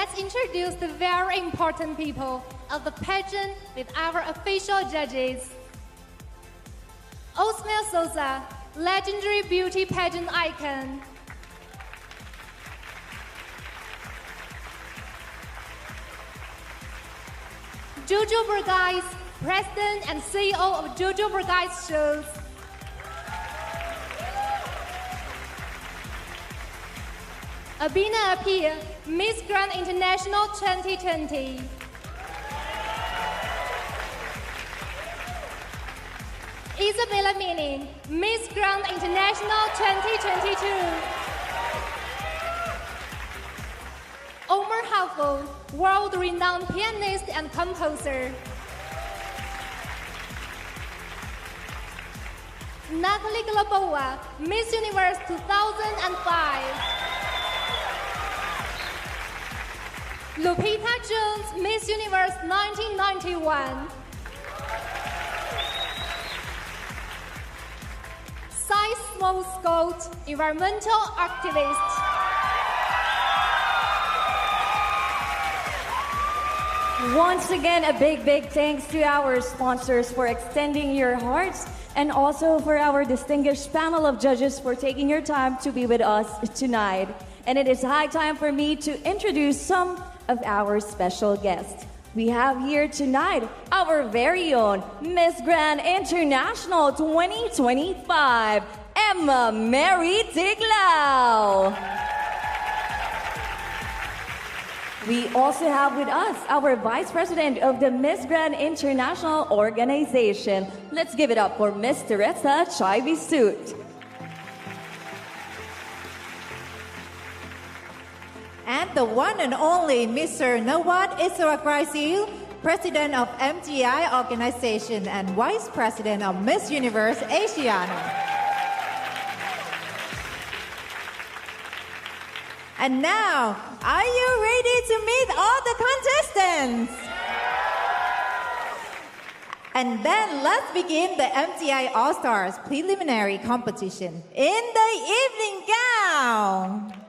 let's introduce the very important people of the pageant with our official judges. Osmel Souza, legendary beauty pageant icon. Jojo Bergais, President and CEO of Jojo Bergais Shows. Abina Appiah, Miss Grand International 2020. Isabella Mini, Miss Grand International 2022. Omar Hafel, world-renowned pianist and composer. Natalie Glabova, Miss Universe 2005. Lupita Jones, Miss Universe 1991. Sai Smolsgold, environmental activist. Once again, a big thanks to our sponsors for extending your hearts, and also for our distinguished panel of judges for taking your time to be with us tonight. And it is high time for me to introduce some of our special guests. We have here tonight our very own Miss Grand International 2025, Emma Mary Tiglao. We also have with us our Vice President of the Miss Grand International organization. Let's give it up for Miss Teresa Chaibisut. And the one and only Mr. Nawad Isra Brazil, President of MGI Organization and Vice President of Miss Universe Asiana. And now, are you ready to meet all the contestants? And then let's begin the MGI All-Stars preliminary competition in the evening gown.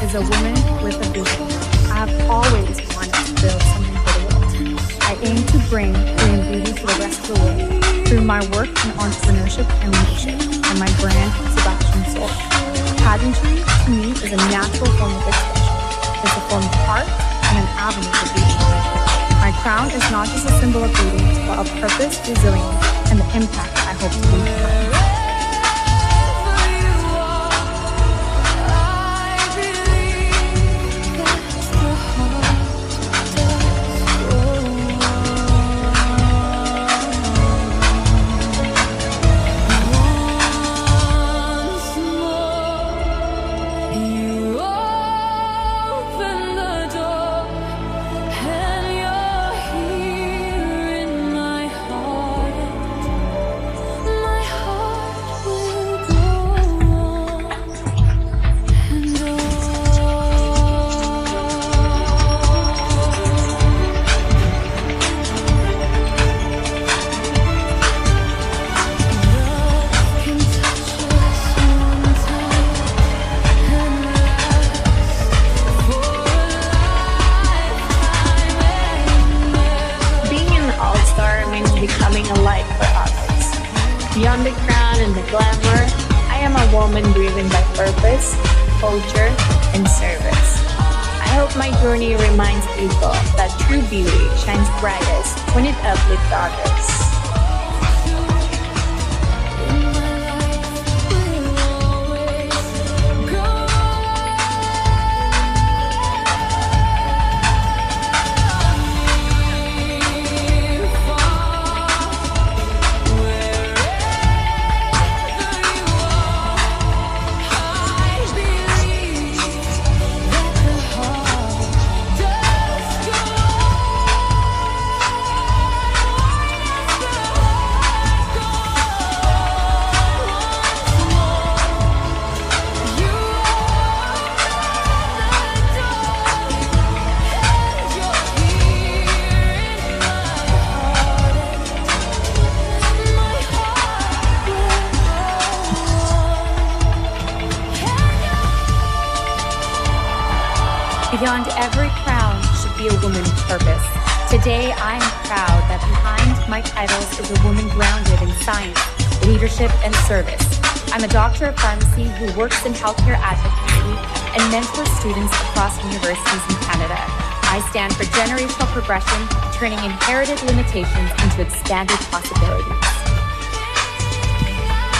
As a woman with a vision, I have always wanted to build something for the world. I aim to bring Korean beauty to the rest of the world through my work in entrepreneurship and leadership and my brand, Sebastian Soul. Pageantry, to me, is a natural form of expression. It's a form of art and an avenue for beauty. My crown is not just a symbol of beauty, but of purpose, resilience, and the impact I hope to leave. Becoming a light for others. Beyond the crown and the glamour, I am a woman driven by purpose, culture, and service. I hope my journey reminds people that true beauty shines brightest when it uplifts others. Beyond every crown should be a woman of purpose. Today, I am proud that behind my titles is a woman grounded in science, leadership, and service. I'm a doctor of pharmacy who works in healthcare advocacy and mentors students across universities in Canada. I stand for generational progression, turning inherited limitations into expanded possibilities. My heart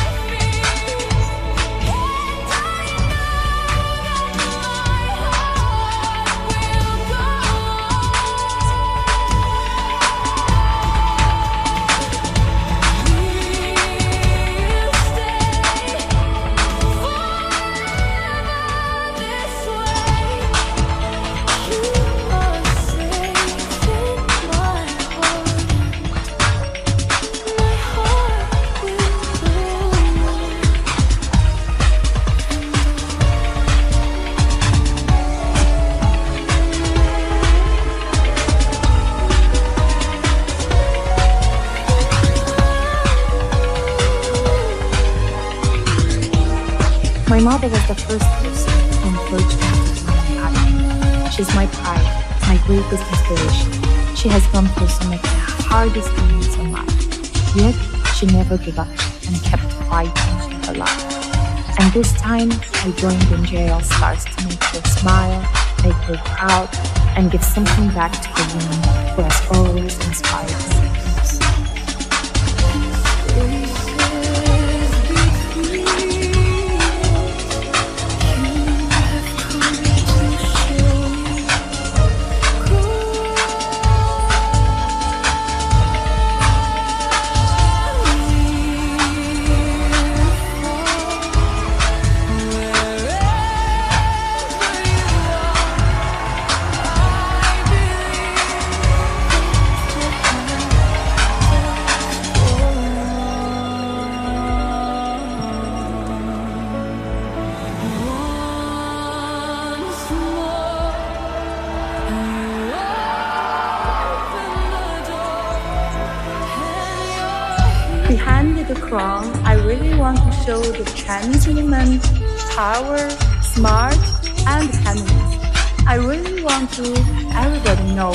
My mother was the first person who encouraged me to be my pattern. She's my pride, my greatest inspiration. She has gone through some of the hardest moments in life, yet she never gave up and kept fighting for her life. And this time, I joined MJ All Stars to make her smile, make her proud, and give something back to the woman who has always inspired me. Behind the crown, I really want to show the Chinese women power, smart, and feminine. I really want to everybody know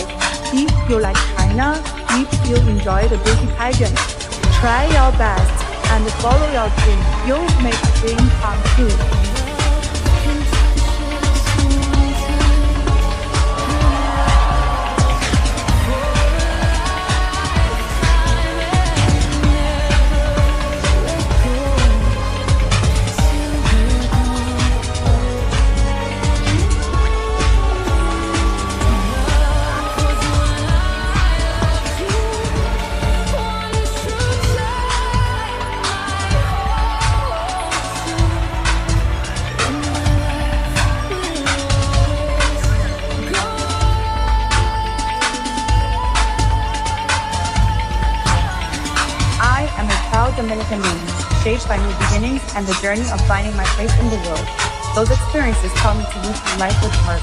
if you like China, if you enjoy the beauty pageant, try your best and follow your dream. You'll make dream come true. Dominican woman, shaped by new beginnings and the journey of finding my place in the world. Those experiences taught me to live my life with heart.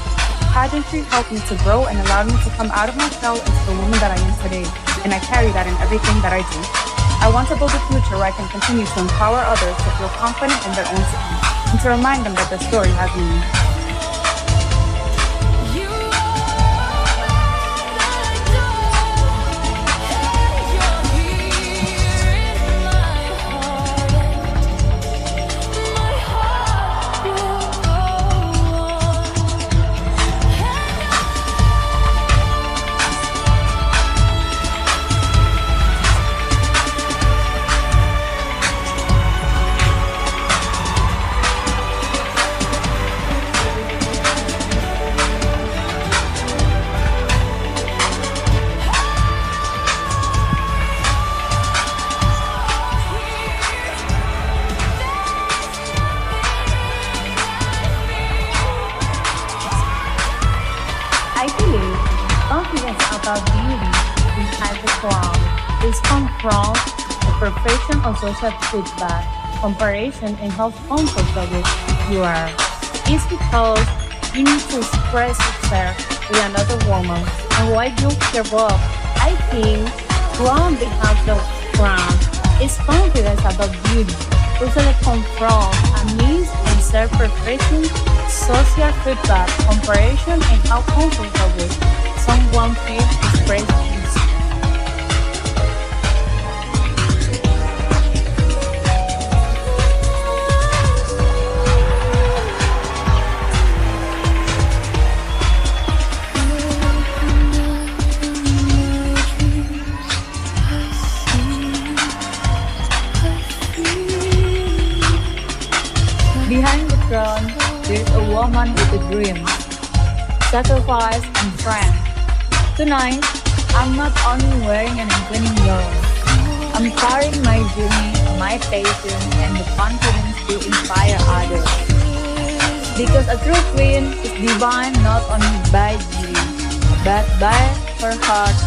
Pageantry helped me to grow and allowed me to come out of my shell into the woman that I am today, and I carry that in everything that I do. I want to build a future where I can continue to empower others to feel confident in their own skin, and to remind them that their story has meaning. About beauty inside the crown is come from the perfection of social feedback, comparison, and how comfortable you are. It's because you need to express yourself with another woman, and why you give up. I think crown behind the crown is confidence about beauty, usually come from a means and self-perfection, social feedback, comparison, and how comfortable someone feels express themselves. Behind the throne, there's a woman with a dream, sacrifice, and strength. Tonight, I'm not only wearing an inclining gown, I'm carrying my journey, my passion, and the confidence to inspire others. Because a true queen is divine not only by beauty, but by her heart,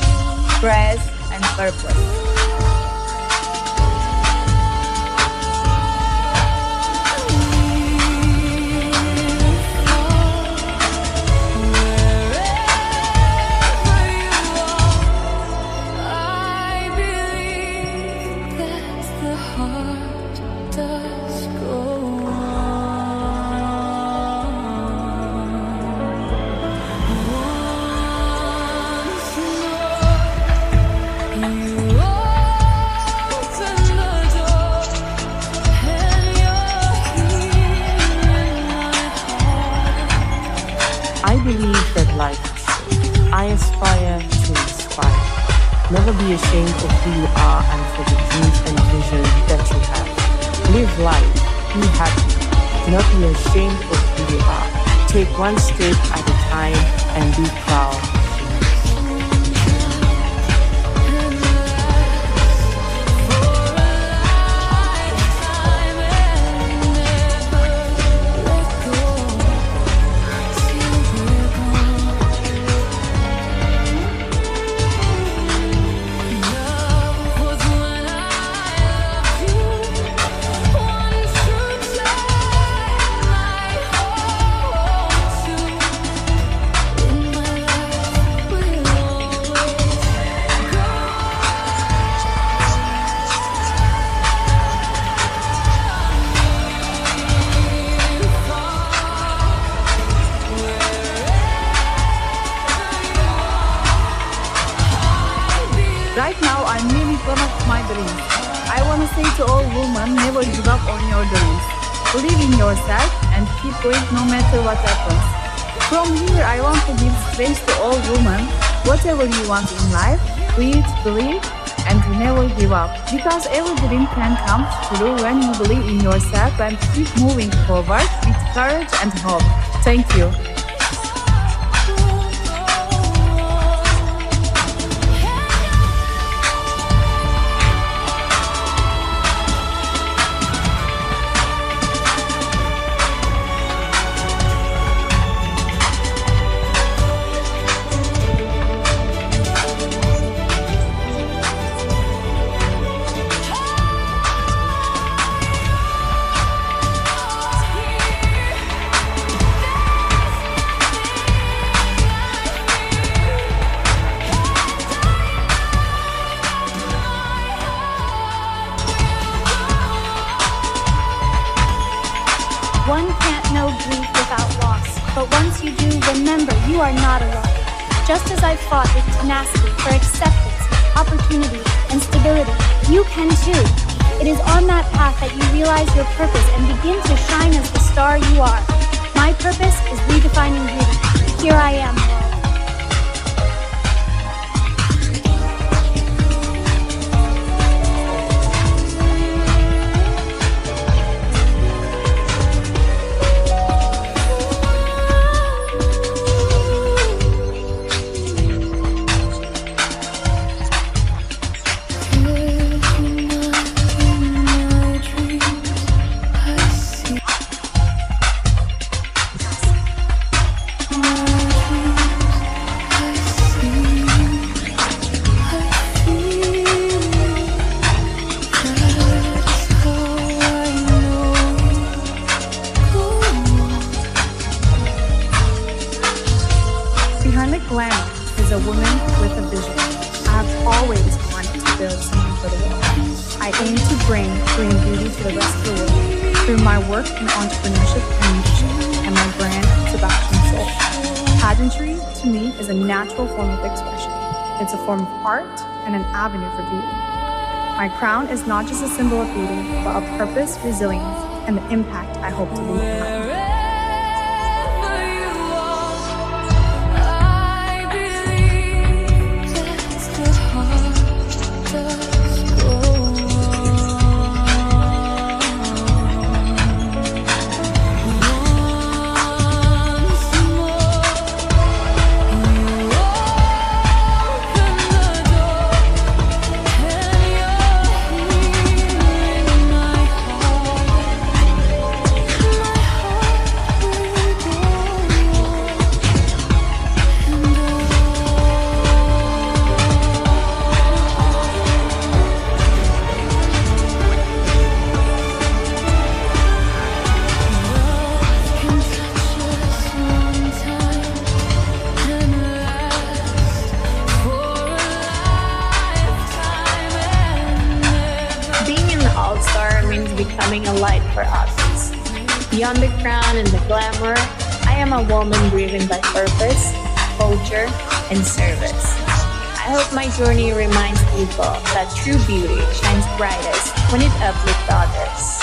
grace, and purpose. Heart does go on. Never be ashamed of who you are and for the dreams and vision that you have. Live life, be happy. Do not be ashamed of who you are. Take one step at a time and be proud. Right now, I'm living one of my dreams. I want to say to all women, never give up on your dreams. Believe in yourself and keep going no matter what happens. From here, I want to give strength to all women. Whatever you want in life, do it, believe, and never give up. Because every dream can come true when you believe in yourself and keep moving forward with courage and hope. Thank you. One can't know grief without loss, but once you do, remember you are not alone. Just as I fought with tenacity for acceptance, opportunity, and stability, you can too. It is on that path that you realize your purpose and begin to shine as the star you are. My purpose is redefining beauty. Here I am, world. Behind the glamour is a woman with a vision. I've always wanted to build something for the world. I aim to bring green beauty to the rest of the world through my work in entrepreneurship and leadership, and my brand Sebastian Soul. Pageantry, to me, is a natural form of expression. It's a form of art and an avenue for beauty. My crown is not just a symbol of beauty, but of purpose, resilience, and the impact I hope to leave behind. Becoming a light for others. Beyond the crown and the glamour, I am a woman driven by purpose, culture, and service. I hope my journey reminds people that true beauty shines brightest when it uplifts others.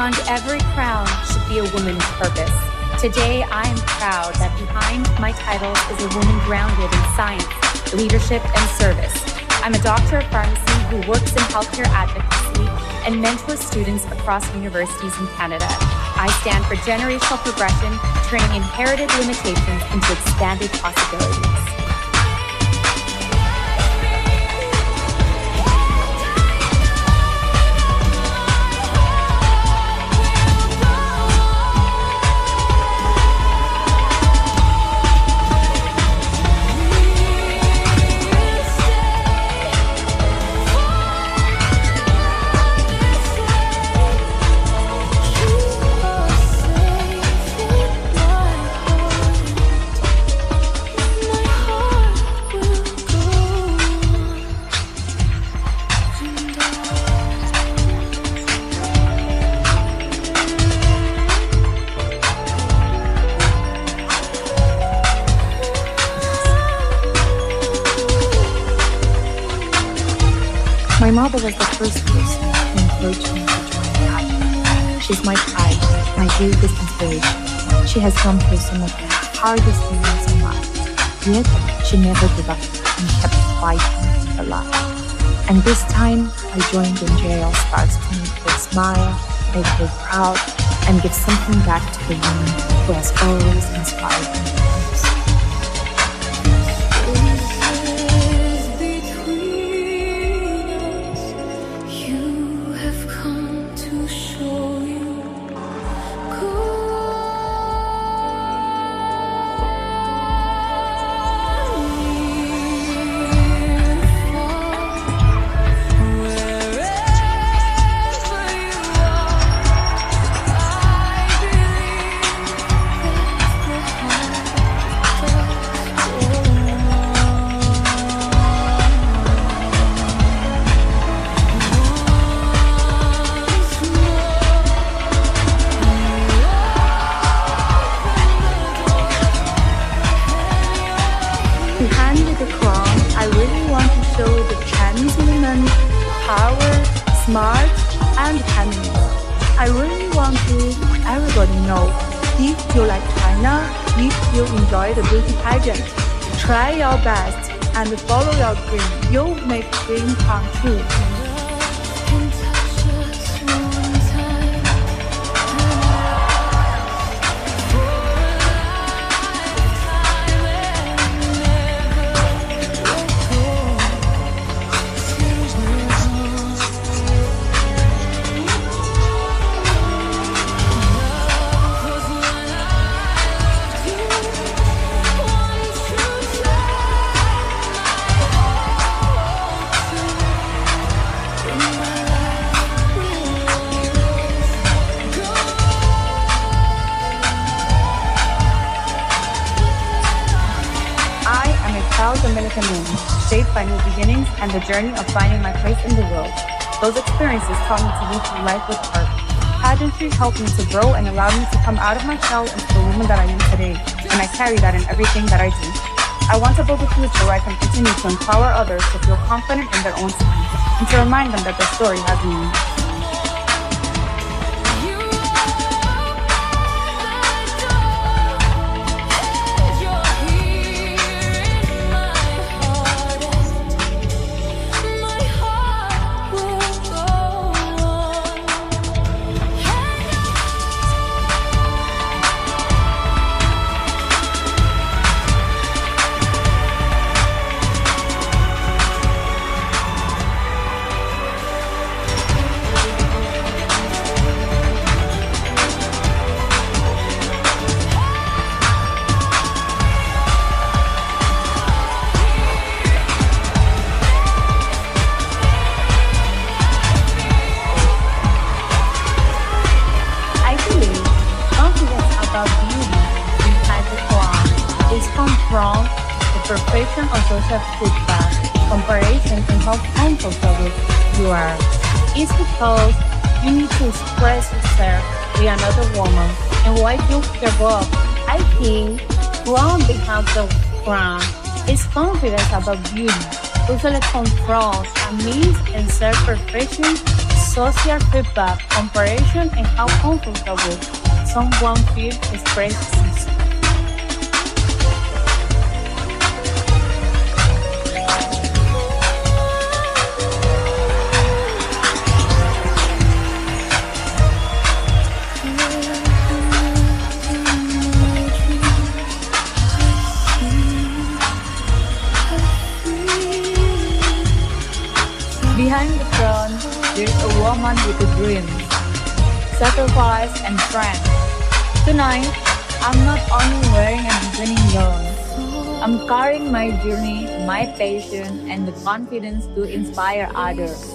Beyond every crown should be a woman's purpose. Today, I am proud that behind my titles is a woman grounded in science, leadership, and service. I'm a doctor of pharmacy who works in healthcare advocacy and mentors students across universities in Canada. I stand for generational progression, turning inherited limitations into expanded possibilities. My mother was the first person to encourage me to join the army. She's my pride, my greatest inspiration. She has gone through some of the hardest moments in life, yet she never gave up and kept fighting for life. And this time, I joined in JL Sparks to make her smile, make her proud, and give something back to the woman who has always inspired me. Smart and feminine. I really want to everybody know, if you like China, if you enjoy the beauty pageant, try your best and follow your dream. You'll make dream come true. Dominican woman, shaped by new beginnings and the journey of finding my place in the world. Those experiences taught me to live through life with heart. Pageantry helped me to grow and allowed me to come out of my shell into the woman that I am today, and I carry that in everything that I do. I want to build a future where I can continue to empower others to feel confident in their own skin, and to remind them that their story has meaning. Perfection of social feedback, comparison, and how comfortable you are. It's because you need to express yourself with another woman and why you develop. I think crown behind the crown is confidence about beauty. Usually confronts a means and self-perfection social feedback, comparison, and how comfortable someone feels expressing himself. Behind the throne, there's a woman with a dream, sacrifice, and strength. Tonight, I'm not only wearing a designing gown, I'm carrying my journey, my passion, and the confidence to inspire others.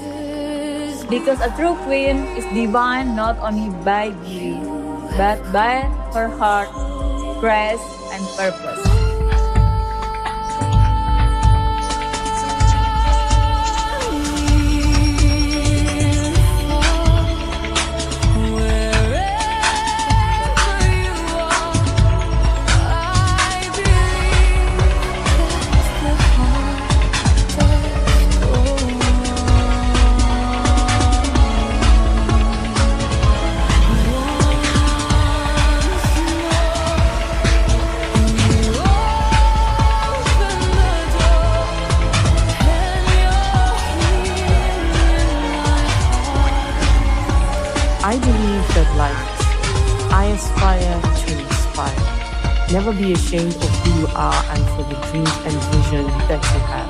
Because a true queen is divine not only by beauty, but by her heart, grace, and purpose. I believe that life, I aspire to inspire. Never be ashamed of who you are and for the dreams and vision that you have.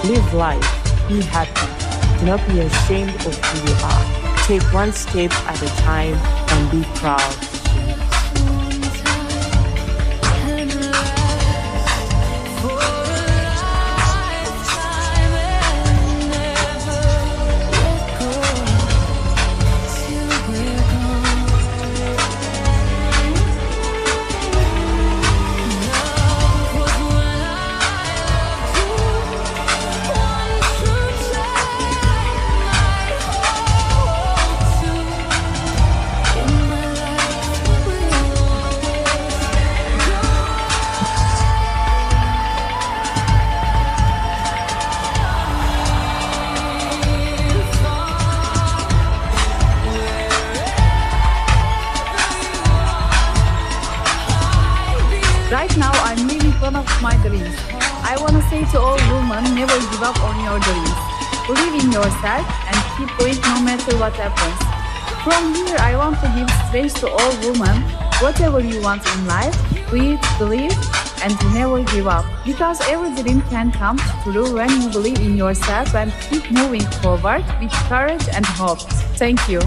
Live life, be happy. Do not be ashamed of who you are. Take one step at a time and be proud. Right now, I'm living one of my dreams. I want to say to all women, never give up on your dreams. Believe in yourself and keep going no matter what happens. From here, I want to give strength to all women. Whatever you want in life, please believe and never give up. Because every dream can come true when you believe in yourself and keep moving forward with courage and hope. Thank you.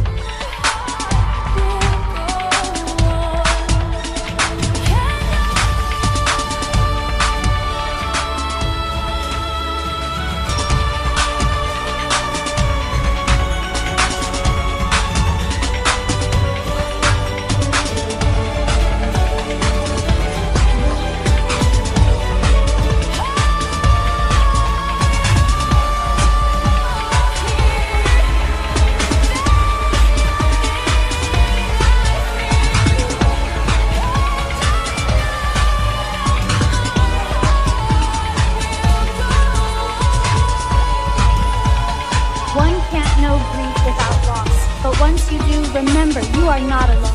Once you do, remember you are not alone.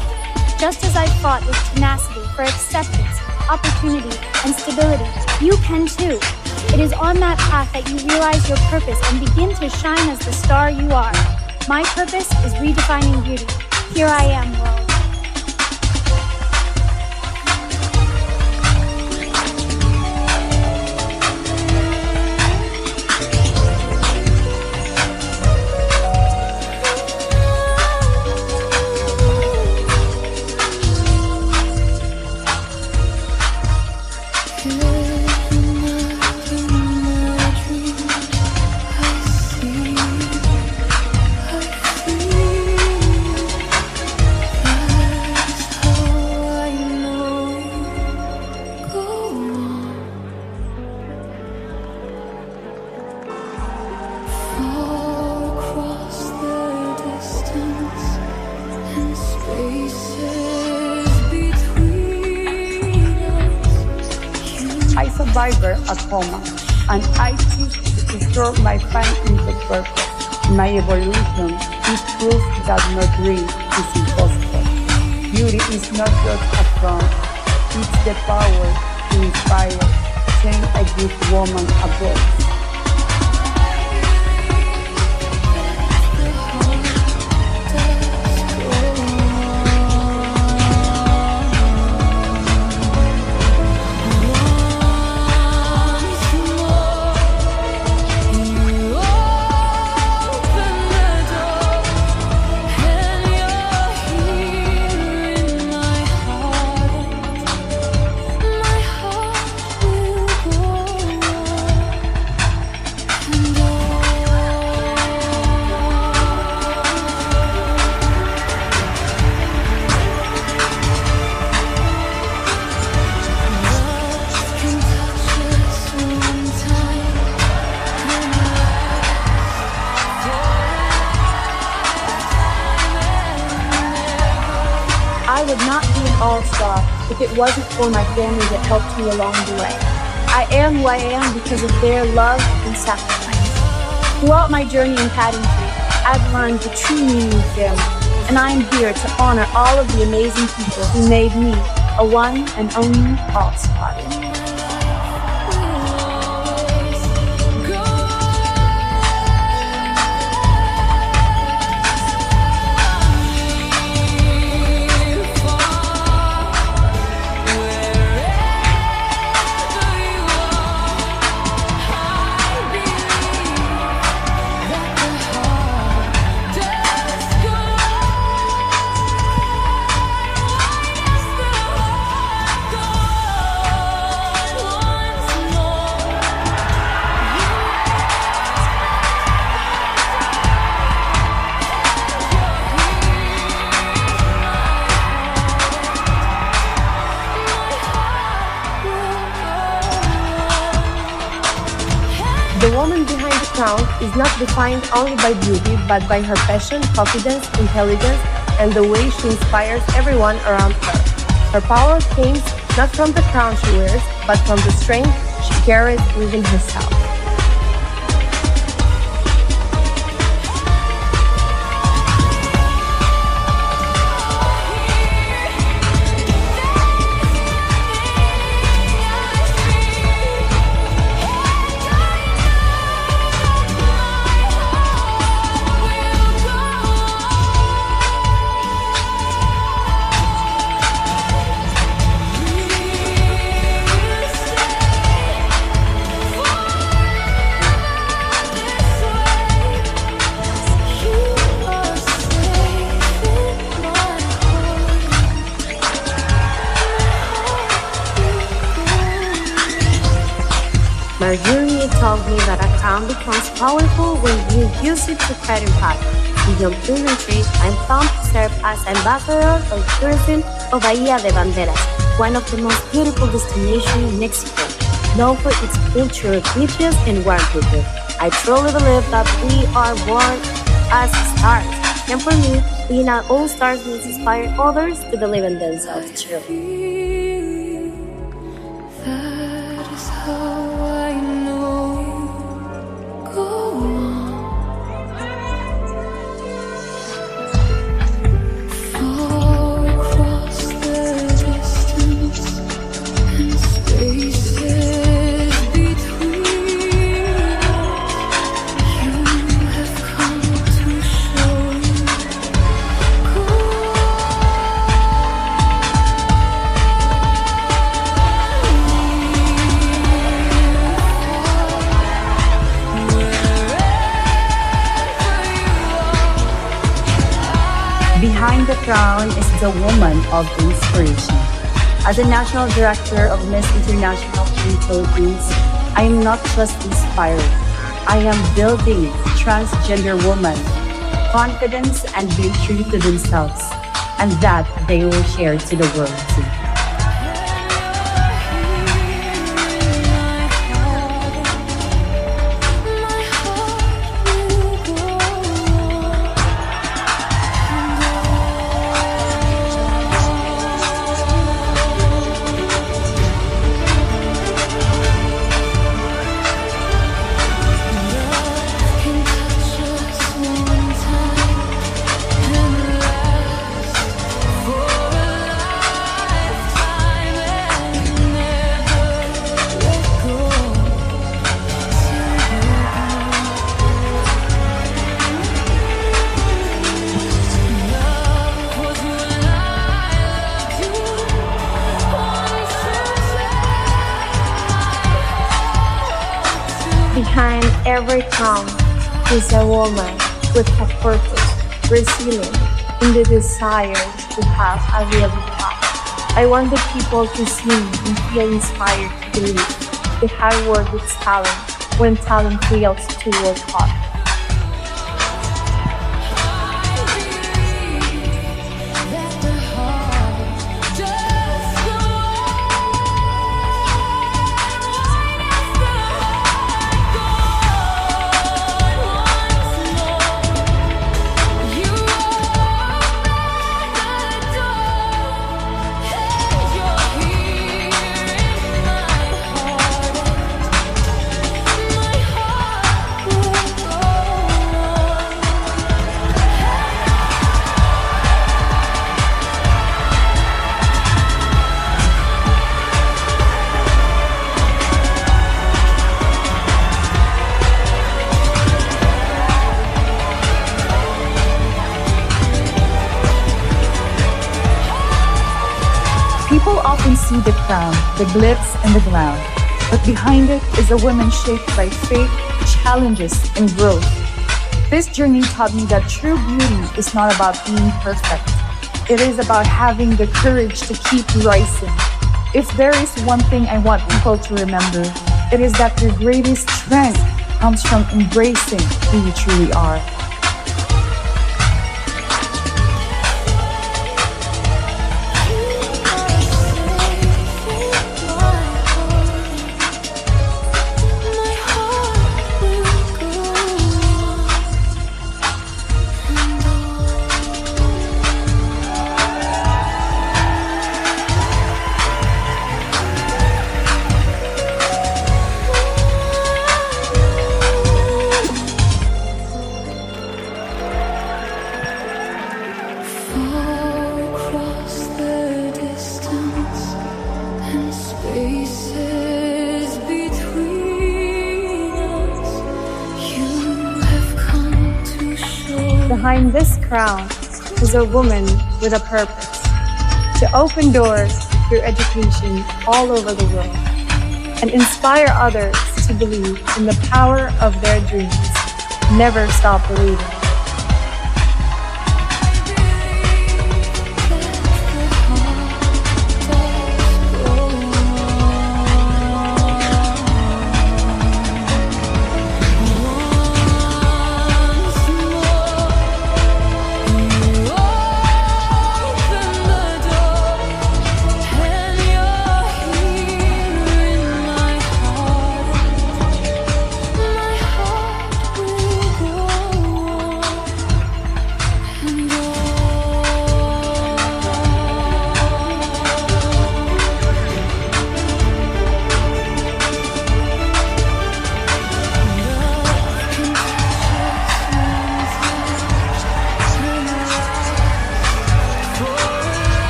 Just as I fought with tenacity for acceptance, opportunity, and stability, you can too. It is on that path that you realize your purpose and begin to shine as the star you are. My purpose is redefining beauty. Here I am, world. Survivor at home, and I choose to serve my family with purpose. In my evolution, it proves that no dream is impossible. Beauty is not just a front, it's the power to inspire, change a good woman a voice. I would not be an all-star if it wasn't for my family that helped me along the way. I am who I am because of their love and sacrifice. Throughout my journey in pageantry, I've learned the true meaning of family, and I am here to honor all of the amazing people who made me a one and only all-star. The woman behind the crown is not defined only by beauty, but by her passion, confidence, intelligence, and the way she inspires everyone around her. Her power comes not from the crown she wears, but from the strength she carries within herself. My journey told me that a crown becomes powerful when you use it to carry power. Beyond pageantry, I'm proud to serve as ambassador of tourism of Bahia de Banderas, one of the most beautiful destinations in Mexico, known for its culture, beaches, and warm people. I truly believe that we are born as stars, and for me, being an all-star means inspire others to believe in themselves too. Behind the crown is the woman of inspiration. As a national director of Miss International in Philippines, I am not just inspired. I am building transgender women, confidence and being true to themselves, and that they will share to the world too. Behind every crown is a woman with a purpose, resilient in the desire to have a real impact. I want the people to see and feel inspired to believe the hard work with talent when talent fails to work hard. People often see the crown, the glitz, and the glam, but behind it is a woman shaped by faith, challenges, and growth. This journey taught me that true beauty is not about being perfect. It is about having the courage to keep rising. If there is one thing I want people to remember, it is that your greatest strength comes from embracing who you truly are. Behind this crown is a woman with a purpose, to open doors through education all over the world and inspire others to believe in the power of their dreams. Never stop believing.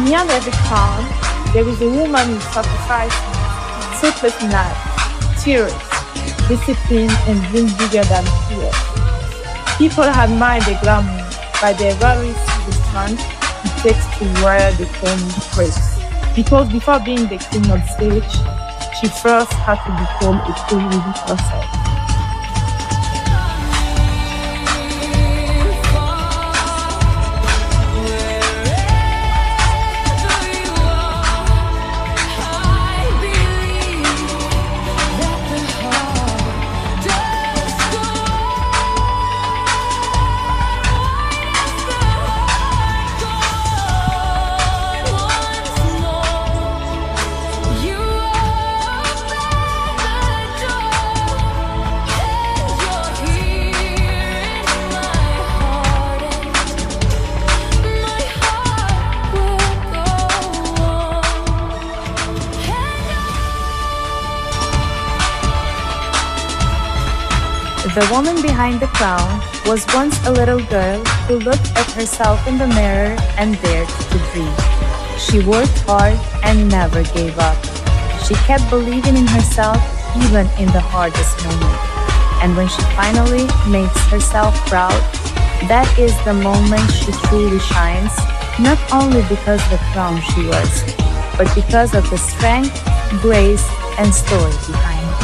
Beyond every crown, there is a woman who sacrifices sleepless nights, tears, discipline, and dreams bigger than fear. People admire the glamour, but they rarely see the strength it takes to wear the crown with grace. Because before being the queen on stage, she first had to become a queen within herself. The woman behind the crown was once a little girl who looked at herself in the mirror and dared to dream. She worked hard and never gave up. She kept believing in herself even in the hardest moment. And when she finally makes herself proud, that is the moment she truly shines not only because of the crown she wears, but because of the strength, grace, and story behind it.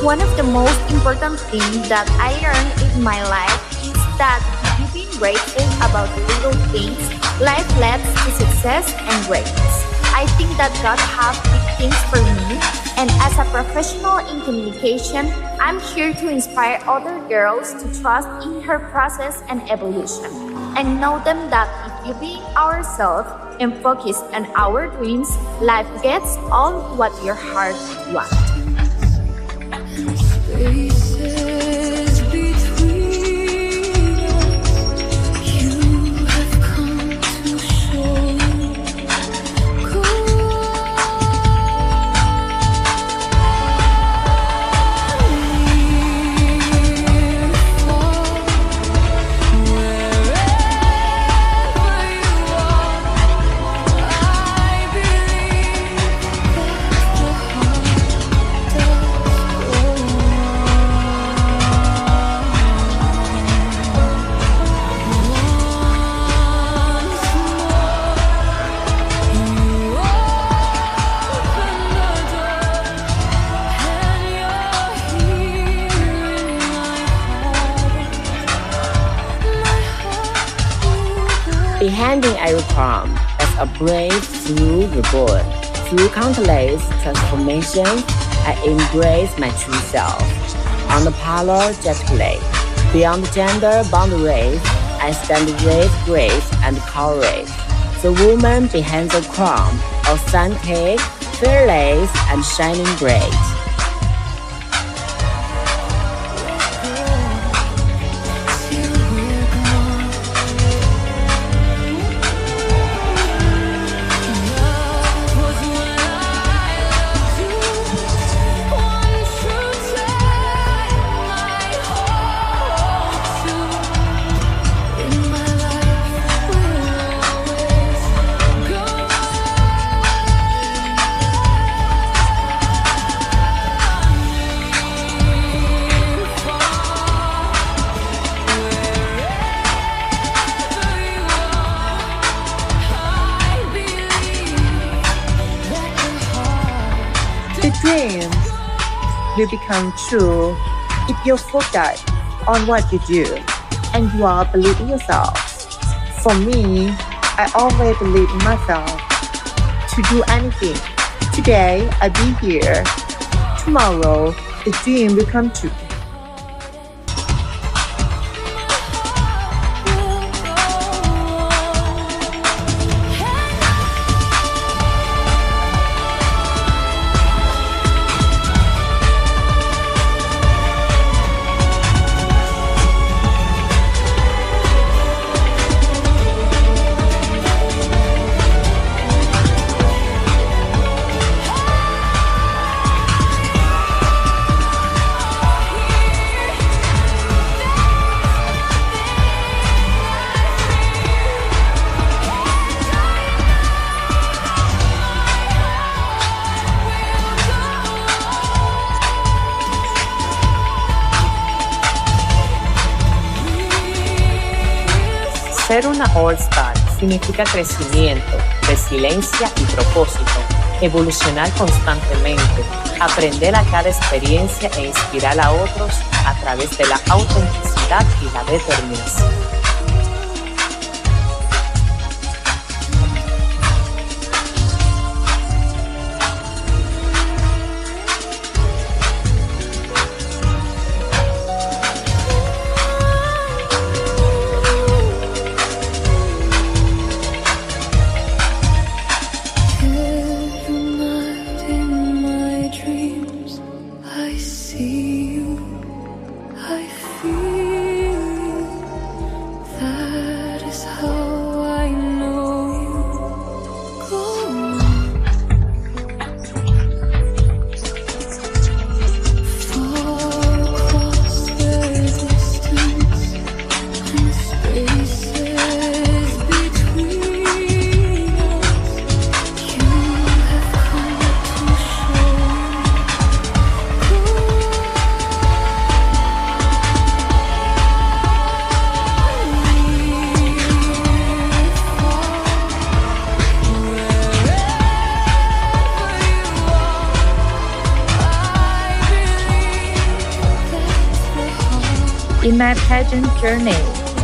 One of the most important things that I learned in my life is that if you being grateful about the little things, life leads to success and greatness. I think that God has big things for me, and as a professional in communication, I'm here to inspire other girls to trust in her process and evolution, and know them that if you be ourselves and focus on our dreams, life gets all what your heart wants. Spaces between us, you have come to show Behind I will come as a brave through reborn. Through countless transformations, I embrace my true self. Unapologetically, beyond gender boundaries, I stand with grace and courage. The woman behind the crown, authentic, fearless, and shining bright. The dreams will become true if you focus on what you do and you are believe in yourself. For me, I always believe in myself to do anything. Today, I be here. Tomorrow, the dream will come true. Ser una All-Star significa crecimiento, resiliencia y propósito, evolucionar constantemente, aprender a cada experiencia e inspirar a otros a través de la autenticidad y la determinación. every night in my dreams. I see In my pageant journey,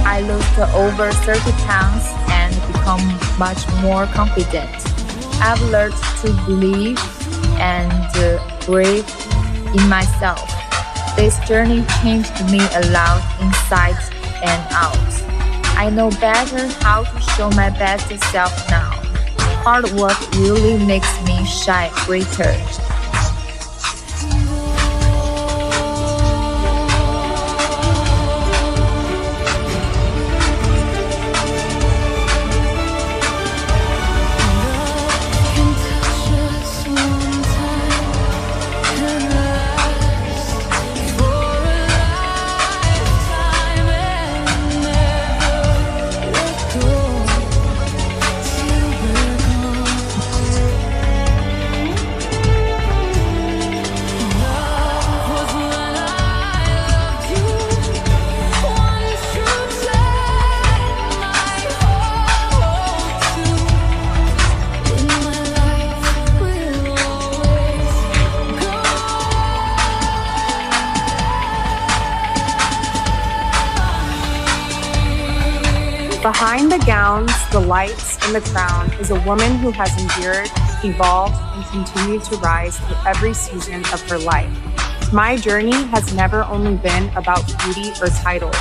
I lost over 30 pounds and become much more confident. I've learned to believe and believe in myself. This journey changed me a lot inside and out. I know better how to show my best self now. Hard work really makes me shine brighter. Behind the gowns, the lights, and the crown is a woman who has endured, evolved, and continued to rise through every season of her life. My journey has never only been about beauty or titles.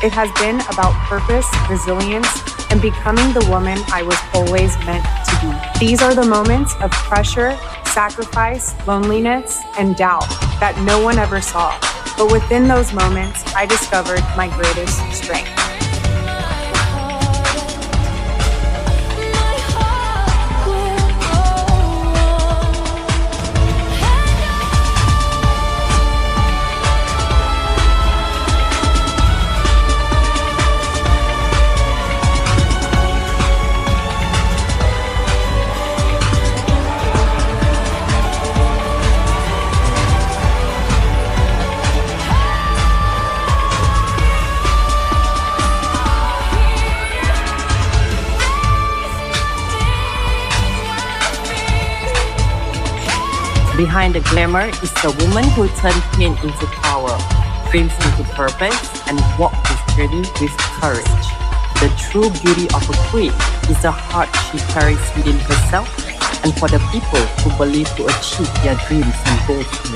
It has been about purpose, resilience, and becoming the woman I was always meant to be. These are the moments of pressure, sacrifice, loneliness, and doubt that no one ever saw. But within those moments, I discovered my greatest strength. Behind the glamour is a woman who turned pain into power, dreams into purpose, and walked this journey with courage. The true beauty of a queen is the heart she carries within herself, and for the people who believe to achieve their dreams and goals.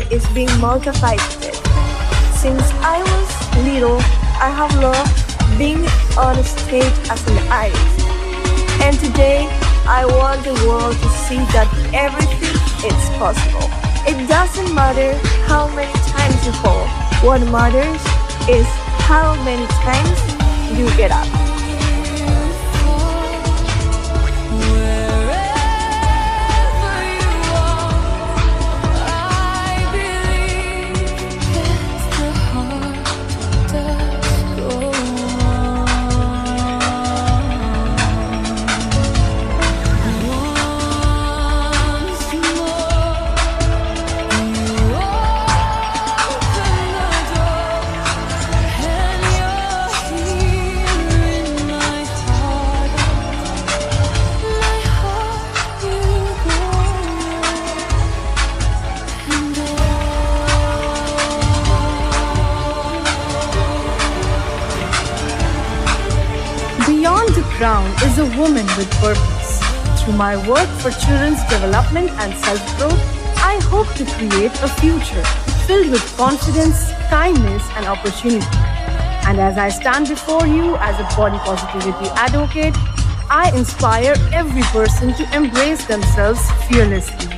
Is being multifaceted. Since I was little, I have loved being on a stage as an artist. And today, I want the world to see that everything is possible. It doesn't matter how many times you fall. What matters is how many times you get up. Crown is a woman with purpose. Through my work for children's development and self-growth, I hope to create a future filled with confidence, kindness, and opportunity. And as I stand before you as a body positivity advocate, I inspire every person to embrace themselves fearlessly.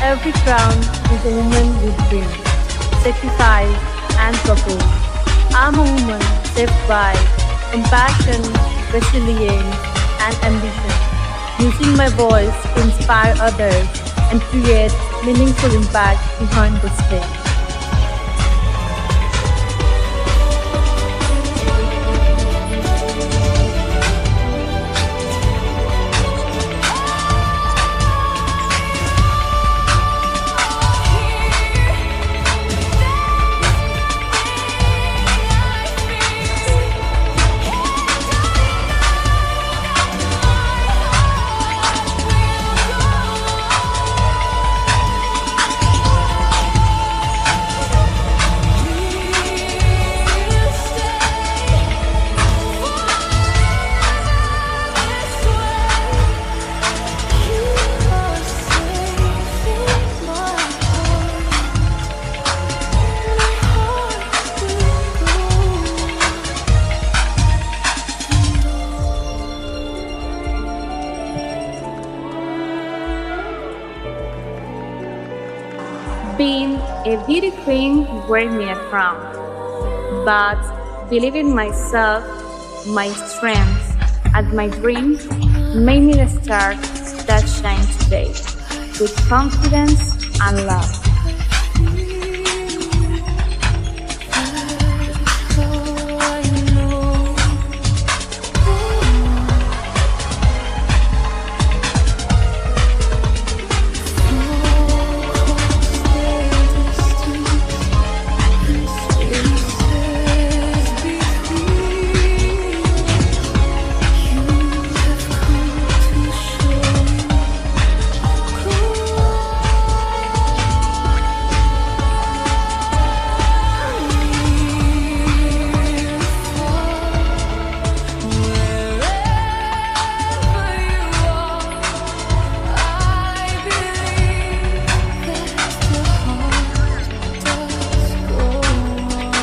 Every crown is a woman with dreams, sacrifice, and purpose. I'm a woman shaped by compassion, resilience, and ambition. Using my voice to inspire others and create meaningful impact behind the stage. Being a beauty queen wears me a crown, but believing myself, my strengths, and my dreams made me the star that shine today with confidence and love.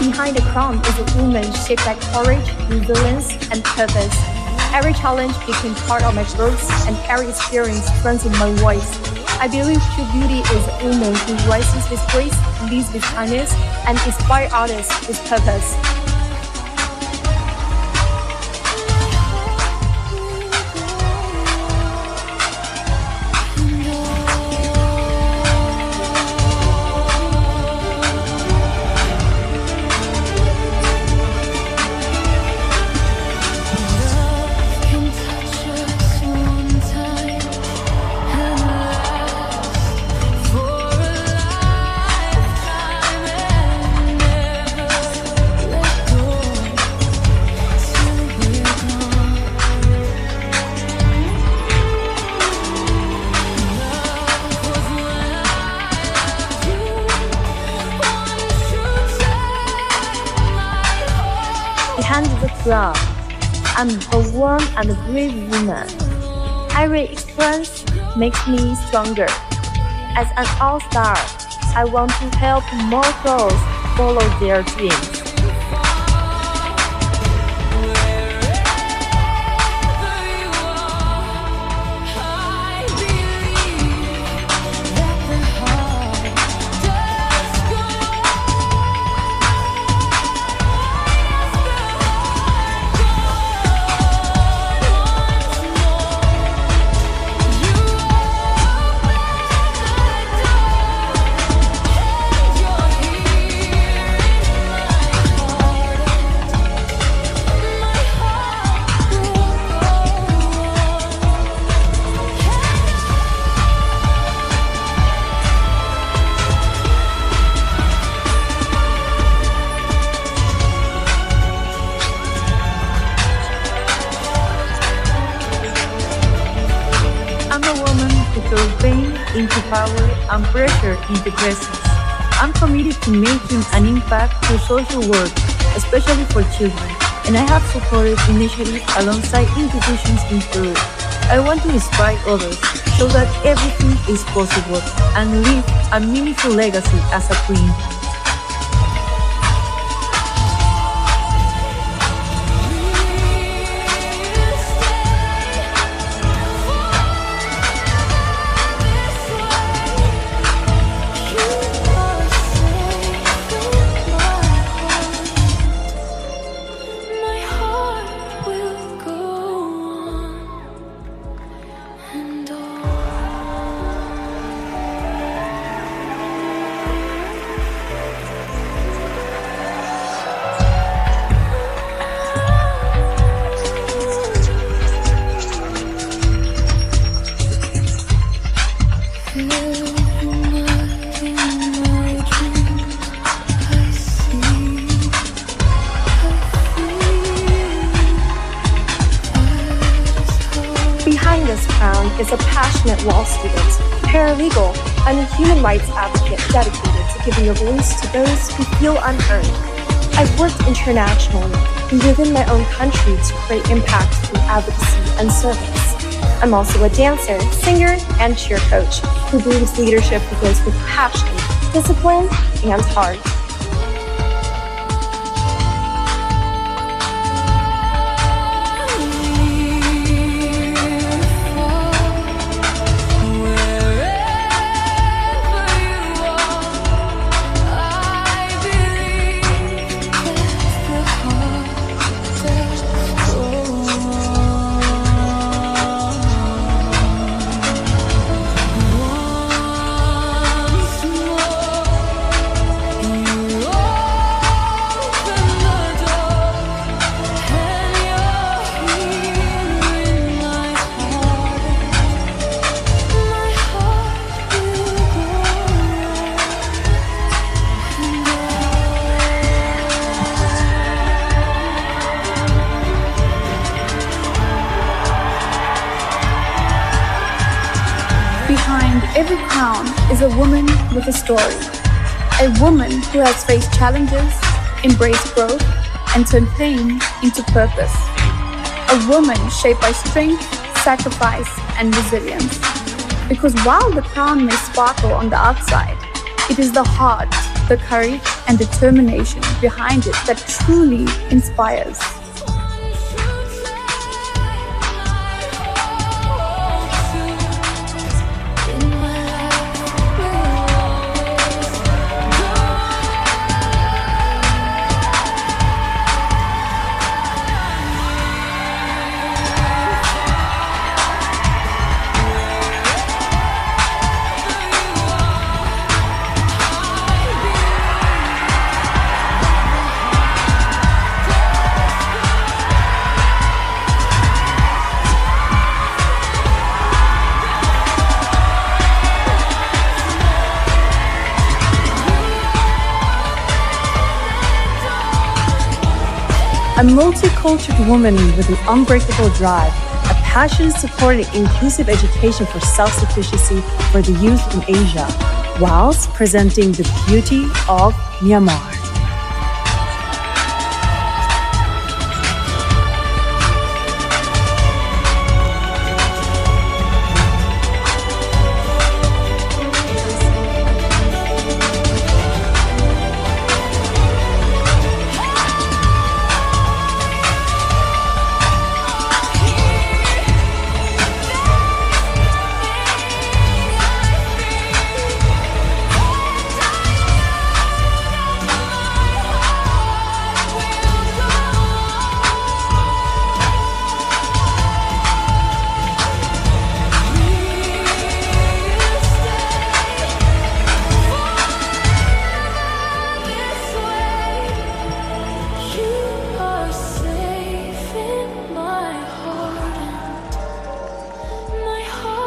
Behind the crown is a woman shaped by courage, resilience, and purpose. Every challenge became part of my growth, and every experience strengthened my voice. I believe true beauty is a woman who rises with grace, leads with kindness, and inspires others with purpose. Behind the crown, I'm a warm and a brave woman. Every experience makes me stronger. As an all-star, I want to help more girls follow their dreams. turn pain into power and pressure into presence. I'm committed to making an impact through social work, especially for children, and I have supported initiatives alongside institutions in Peru. I want to inspire others, show that everything is possible, and leave a meaningful legacy as a queen. passionate law student, paralegal, and a human rights advocate dedicated to giving a voice to those who feel unheard. I've worked internationally and within my own country to create impact through advocacy and service. I'm also a dancer, singer, and cheer coach who believes leadership begins with passion, discipline, and heart. Behind every crown is a woman with a story. A woman who has faced challenges, embraced growth, and turned pain into purpose. A woman shaped by strength, sacrifice, and resilience. Because while the crown may sparkle on the outside, it is the heart, the courage, and determination behind it that truly inspires. A multicultural woman with an unbreakable drive, a passion supporting inclusive education for self-sufficiency for the youth in Asia, whilst presenting the beauty of Myanmar.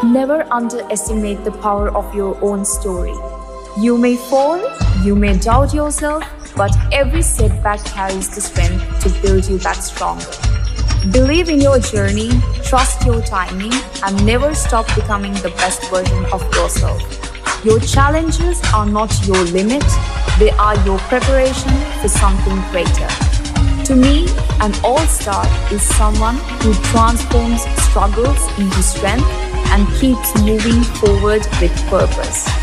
Never underestimate the power of your own story. You may fall, you may doubt yourself, but every setback carries the strength to build you back stronger. Believe in your journey, trust your timing, and never stop becoming the best version of yourself. Your challenges are not your limit, they are your preparation for something greater. To me, an all-star is someone who transforms struggles into strength and keeps moving forward with purpose.